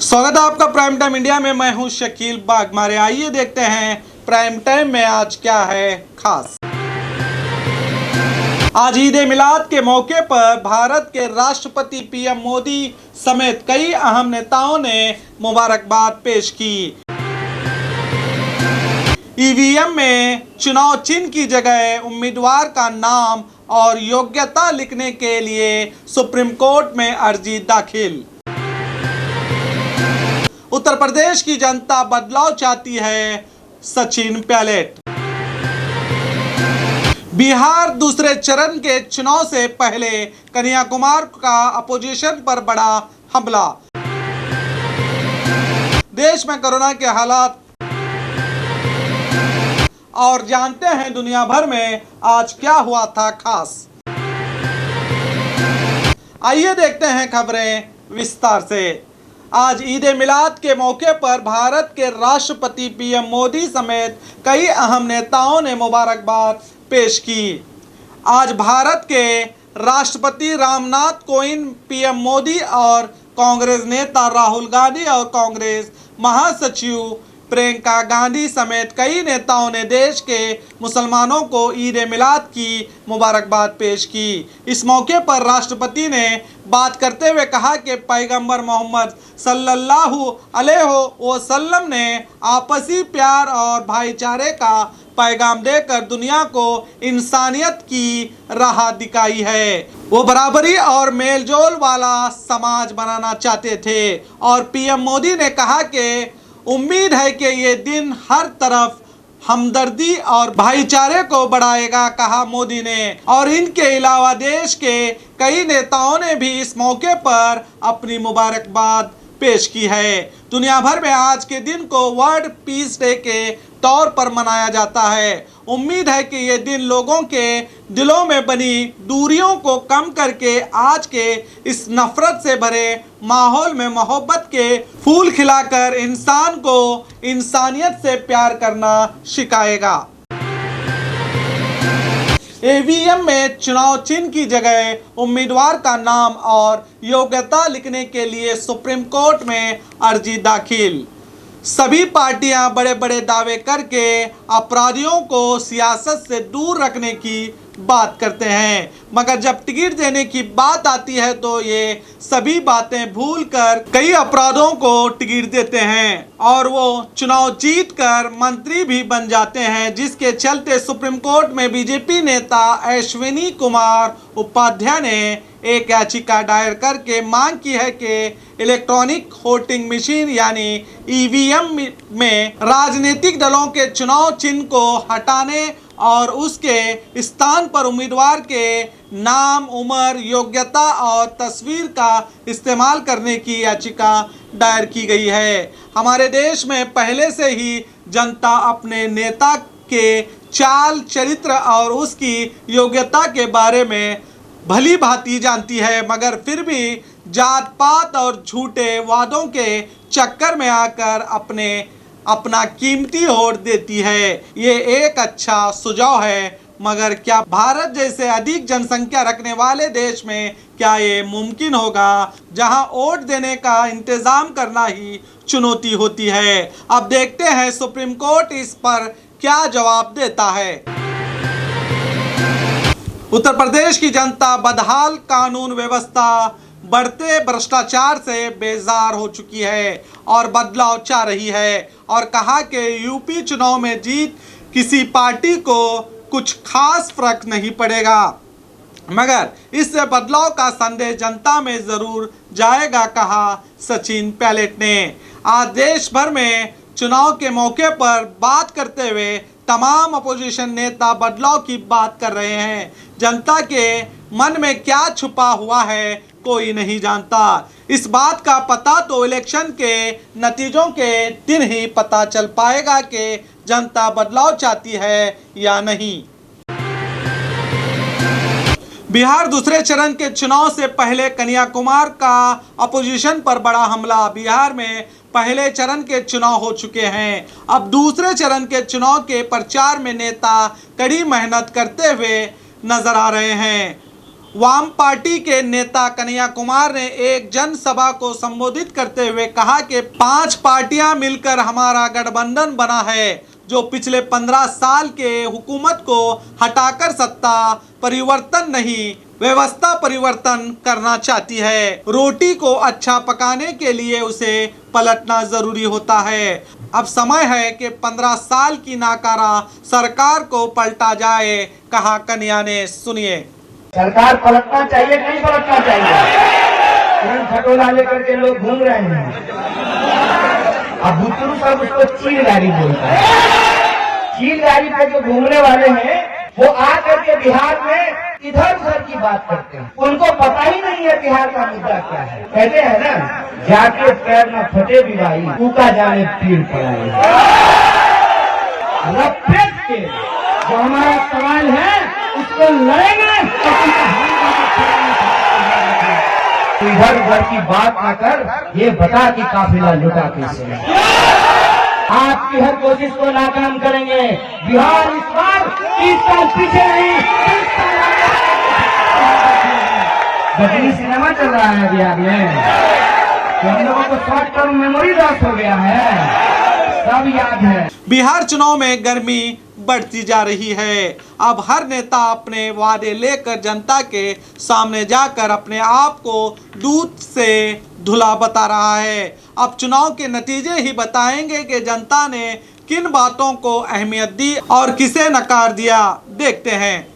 स्वागत है आपका प्राइम टाइम इंडिया में। मैं हूं शकील बागमारे। आइए देखते हैं प्राइम टाइम में आज क्या है खास। आज ईद ए मिलाद के मौके पर भारत के राष्ट्रपति पीएम मोदी समेत कई अहम नेताओं ने मुबारकबाद पेश की। ईवीएम में चुनाव चिन्ह की जगह उम्मीदवार का नाम और योग्यता लिखने के लिए सुप्रीम कोर्ट में अर्जी दाखिल। उत्तर प्रदेश की जनता बदलाव चाहती है, सचिन पायलट। बिहार दूसरे चरण के चुनाव से पहले कन्याकुमारी का अपोजिशन पर बड़ा हमला। देश में कोरोना के हालात और जानते हैं दुनिया भर में आज क्या हुआ था खास। आइए देखते हैं खबरें विस्तार से। आज ईद ए मिलाद के मौके पर भारत के राष्ट्रपति पीएम मोदी समेत कई अहम नेताओं ने मुबारकबाद पेश की। आज भारत के राष्ट्रपति रामनाथ कोविंद, पीएम मोदी और कांग्रेस नेता राहुल गांधी और कांग्रेस महासचिव प्रियंका गांधी समेत कई नेताओं ने देश के मुसलमानों को ईद ए मिलाद की मुबारकबाद पेश की। इस मौके पर राष्ट्रपति ने बात करते हुए कहा कि पैगंबर मोहम्मद सल्लल्लाहु अलैहि वसल्लम ने आपसी प्यार और भाईचारे का पैगाम देकर दुनिया को इंसानियत की राह दिखाई है। वो बराबरी और मेलजोल वाला समाज बनाना चाहते थे। और पीएम मोदी ने कहा कि उम्मीद है कि ये दिन हर तरफ हमदर्दी और भाईचारे को बढ़ाएगा, कहा मोदी ने। और इनके अलावा देश के कई नेताओं ने भी इस मौके पर अपनी मुबारकबाद पेश की है। दुनिया भर में आज के दिन को वर्ल्ड पीस डे के तौर पर मनाया जाता है। उम्मीद है कि ये दिन लोगों के दिलों में बनी दूरियों को कम करके आज के इस नफरत से भरे माहौल में मोहब्बत के फूल खिलाकर इंसान को इंसानियत से प्यार करना सिखाएगा। ईवीएम में चुनाव चिन्ह की जगह उम्मीदवार का नाम और योग्यता लिखने के लिए सुप्रीम कोर्ट में अर्जी दाखिल। सभी पार्टियां बड़े बड़े दावे करके अपराधियों को सियासत से दूर रखने की बात करते हैं, मगर जब टिकट देने की बात आती है तो ये सभी बातें भूलकर कई अपराधों को टिकट देते हैं और वो चुनाव जीतकर मंत्री भी बन जाते हैं, जिसके चलते सुप्रीम कोर्ट में बीजेपी नेता अश्विनी कुमार उपाध्याय ने एक याचिका दायर करके मांग की है कि इलेक्ट्रॉनिक वोटिंग मशीन यानी ईवीएम में राजनीतिक दलों के चुनाव चिन्ह को हटाने और उसके स्थान पर उम्मीदवार के नाम, उम्र, योग्यता और तस्वीर का इस्तेमाल करने की याचिका दायर की गई है। हमारे देश में पहले से ही जनता अपने नेता के चाल चरित्र और उसकी योग्यता के बारे में भली भांति जानती है, मगर फिर भी जात पात और झूठे वादों के चक्कर में आकर अपना कीमती वोट देती है। ये एक अच्छा सुझाव है, मगर क्या भारत जैसे अधिक जनसंख्या रखने वाले देश में क्या ये मुमकिन होगा, जहां वोट देने का इंतजाम करना ही चुनौती होती है। अब देखते हैं सुप्रीम कोर्ट इस पर क्या जवाब देता है। उत्तर प्रदेश की जनता बदहाल कानून व्यवस्था, बढ़ते भ्रष्टाचार से बेजार हो चुकी है और बदलाव चाह रही है और कहा कि यूपी चुनाव में जीत किसी पार्टी को कुछ खास फर्क नहीं पड़ेगा, मगर इससे बदलाव का संदेश जनता में जरूर जाएगा, कहा सचिन पायलट ने। आज देश भर में चुनाव के मौके पर बात करते हुए तमाम अपोजिशन नेता बदलाव की बात कर रहे हैं। जनता के मन में क्या छुपा हुआ है कोई नहीं जानता। इस बात का पता तो इलेक्शन के नतीजों के दिन ही पता चल पाएगा कि जनता बदलाव चाहती है या नहीं। बिहार दूसरे चरण के चुनाव से पहले कन्याकुमारी का अपोजिशन पर बड़ा हमला। बिहार में पहले चरण के चुनाव हो चुके हैं, अब दूसरे चरण के चुनाव के प्रचार में नेता कड़ी मेहनत करते हुए नजर आ रहे हैं। वाम पार्टी के नेता कन्हैया कुमार ने एक जनसभा को संबोधित करते हुए कहा कि 5 पार्टियां मिलकर हमारा गठबंधन बना है जो पिछले 15 साल के हुकूमत को हटाकर सत्ता परिवर्तन नहीं व्यवस्था परिवर्तन करना चाहती है। रोटी को अच्छा पकाने के लिए उसे पलटना जरूरी होता है। अब समय है कि 15 साल की नाकारा सरकार को पलटा जाए, कहा कन्हैया ने। सुनिए। सरकार पलटना चाहिए, नहीं पलटना चाहिए। खटोला लेकर के लोग घूम रहे हैं। अब बुतरू सब उसको चील गाड़ी बोलता है। चील गाड़ी पे जो घूमने वाले हैं वो आकर के बिहार में इधर उधर की बात करते हैं। उनको पता ही नहीं है बिहार का मुद्दा क्या है। कहते हैं ना, जाके पैर न फटे बिवाई, ऊका जाने पीर पड़ाई। रफेट के जो हमारा सवाल है उसको लड़ेंगे तो इधर उधर की बात ना कर, ये बता कि काफिला लुटा कैसे। आपकी हर कोशिश को नाकाम करेंगे। बिहार इस बार 30 साल पीछे नहीं, 30 साल बदली सिनेमा चल रहा है बिहार में। तो हम लोगों को शॉर्ट टर्म मेमोरी लॉस हो गया है, सब याद है। बिहार चुनाव में गर्मी बढ़ती जा रही है। अब हर नेता अपने वादे लेकर जनता के सामने जाकर अपने आप को दूध से धुला बता रहा है। अब चुनाव के नतीजे ही बताएंगे कि जनता ने किन बातों को अहमियत दी और किसे नकार दिया। देखते हैं।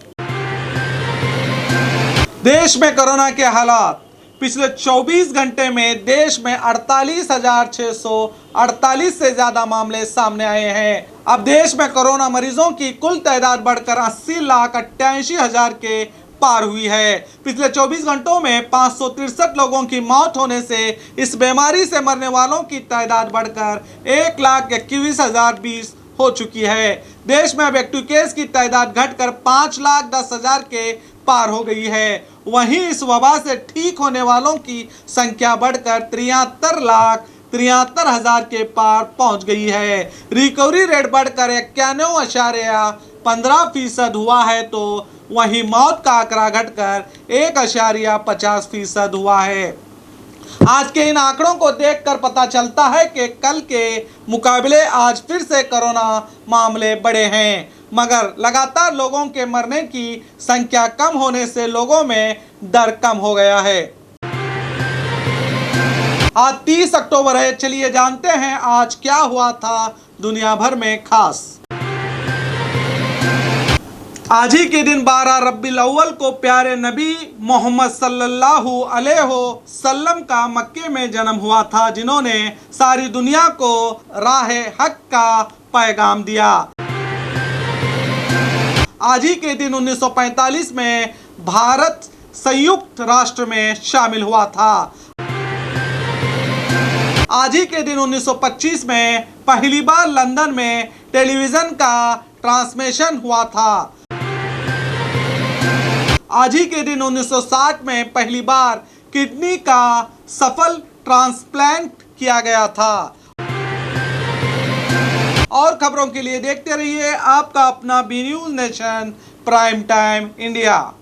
देश में कोरोना के हालात। पिछले 24 घंटे में देश में 48,648 से ज्यादा मामले सामने आए हैं। अब देश में कोरोना मरीजों की कुल तादाद बढ़कर 80,88,000 के पार हुई है। पिछले 24 घंटों में 563 लोगों की मौत होने से इस बीमारी से मरने वालों की तादाद बढ़कर 1,21,020 हो चुकी है। देश में अब एक्टिव केस की तादाद घटकर 5,10,000 के पार हो गई है। वहीं इस वबा से ठीक होने वालों की संख्या बढ़कर 73,73,000 के पार पहुंच गई है। रिकवरी रेट बढ़कर 91.15% हुआ है, तो वहीं मौत का आंकड़ा घटकर 1.50% हुआ है। आज के इन आंकड़ों को देखकर पता चलता है कि कल के मुकाबले आज फिर से कोरोना मामले बढ़े हैं, मगर लगातार लोगों के मरने की संख्या कम होने से लोगों में डर कम हो गया है। आज 30 अक्टूबर है। चलिए जानते हैं आज क्या हुआ था दुनिया भर में खास। आज ही के दिन 12 रब्बीउल अव्वल को प्यारे नबी मोहम्मद सल्लल्लाहु अलैहि वसल्लम का मक्के में जन्म हुआ था, जिन्होंने सारी दुनिया को राह हक का पैगाम दिया। आज ही के दिन 1945 में भारत संयुक्त राष्ट्र में शामिल हुआ था। आज ही के दिन 1925 में पहली बार लंदन में टेलीविजन का ट्रांसमिशन हुआ था। आज ही के दिन 1960 में पहली बार किडनी का सफल ट्रांसप्लांट किया गया था। और खबरों के लिए देखते रहिए आपका अपना B news nation prime time India.